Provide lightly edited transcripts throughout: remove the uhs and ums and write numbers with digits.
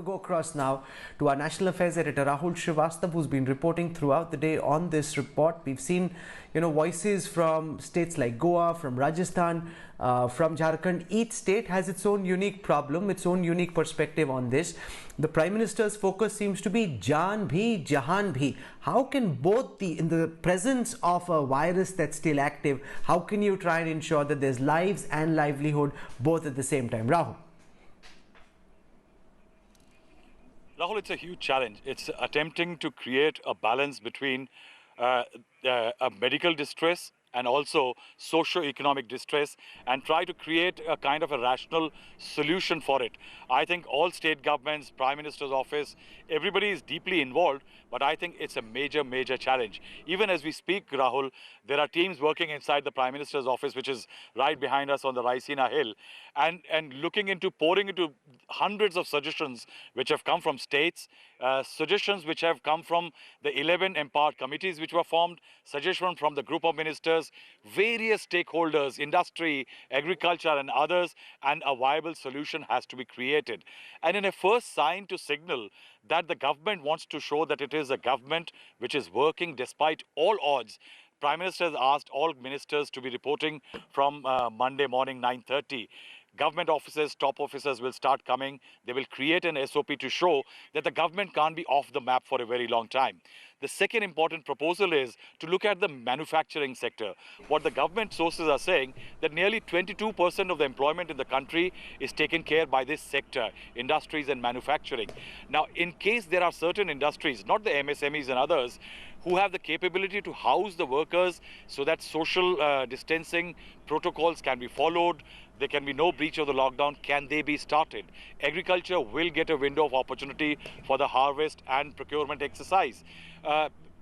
to go across now to our National Affairs editor Rahul, who's been reporting throughout the day on this report. We've seen, voices from states like Goa, from Rajasthan, from Jharkhand. Each state has its own unique problem, its own unique perspective on this. The Prime Minister's focus seems to be Jaan bhi, Jahan bhi. How can both in the presence of a virus that's still active, how can you try and ensure that there's lives and livelihood both at the same time? Rahul. Rahul, it's a huge challenge. It's attempting to create a balance between a medical distress and also socio-economic distress and try to create a kind of a rational solution for it. I think all state governments, Prime Minister's office, everybody is deeply involved, but I think it's a major challenge. Even as we speak, Rahul, there are teams working inside the Prime Minister's office, which is right behind us on the Raisina Hill, and pouring into hundreds of suggestions which have come from states, suggestions which have come from the 11 empowered committees which were formed, suggestions from the group of ministers, various stakeholders, industry, agriculture and others, and a viable solution has to be created. And in a first sign to signal that the government wants to show that it is a government which is working despite all odds, Prime Minister has asked all ministers to be reporting from Monday morning 9:30. Government officers, top officers will start coming. They will create an SOP to show that the government can't be off the map for a very long time. The second important proposal is to look at the manufacturing sector. What the government sources are saying that nearly 22% of the employment in the country is taken care by this sector, industries and manufacturing. Now, in case there are certain industries, not the MSMEs and others, who have the capability to house the workers so that social distancing protocols can be followed, there can be no breach of the lockdown, can they be started? Agriculture will get a window of opportunity for the harvest and procurement exercise.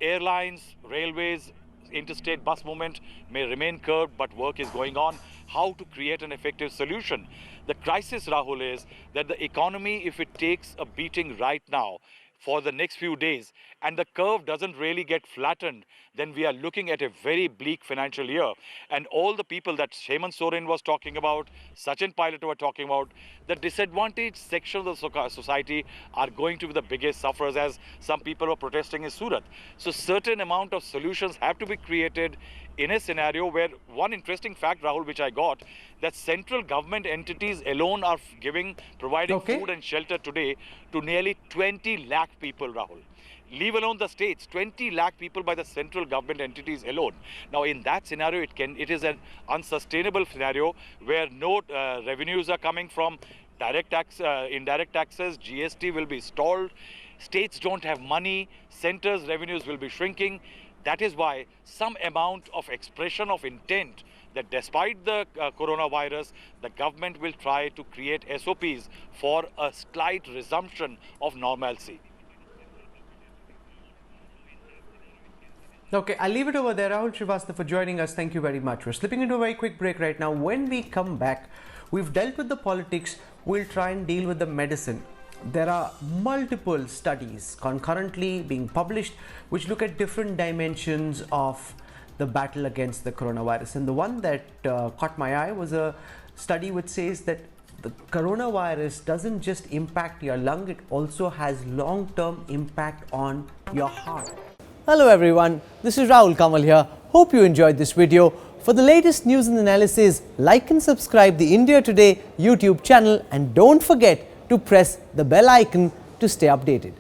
Airlines, railways, interstate bus movement may remain curbed, but work is going on. How to create an effective solution? The crisis, Rahul, is that the economy, if it takes a beating right now, for the next few days, and the curve doesn't really get flattened, then we are looking at a very bleak financial year. And all the people that Hemant Soren was talking about, Sachin Pilot were talking about, the disadvantaged section of the society are going to be the biggest sufferers, as some people were protesting in Surat. So certain amount of solutions have to be created in a scenario where one interesting fact, Rahul, which I got, that central government entities alone are providing food and shelter today to nearly 20 lakh people, Rahul. Leave alone the states, 20 lakh people by the central government entities alone. Now, in that scenario, it is an unsustainable scenario where no revenues are coming from direct tax, indirect taxes, GST will be stalled, states don't have money, centers' revenues will be shrinking. That is why some amount of expression of intent that despite the coronavirus, the government will try to create SOPs for a slight resumption of normalcy. Okay, I'll leave it over there. Rahul Srivastava for joining us. Thank you very much. We're slipping into a very quick break right now. When we come back, we've dealt with the politics. We'll try and deal with the medicine. There are multiple studies concurrently being published which look at different dimensions of the battle against the coronavirus. And the one that caught my eye was a study which says that the coronavirus doesn't just impact your lung, it also has long-term impact on your heart. Hello everyone, this is Rahul Kanwal here. Hope you enjoyed this video. For the latest news and analysis, like and subscribe the India Today YouTube channel and don't forget to press the bell icon to stay updated.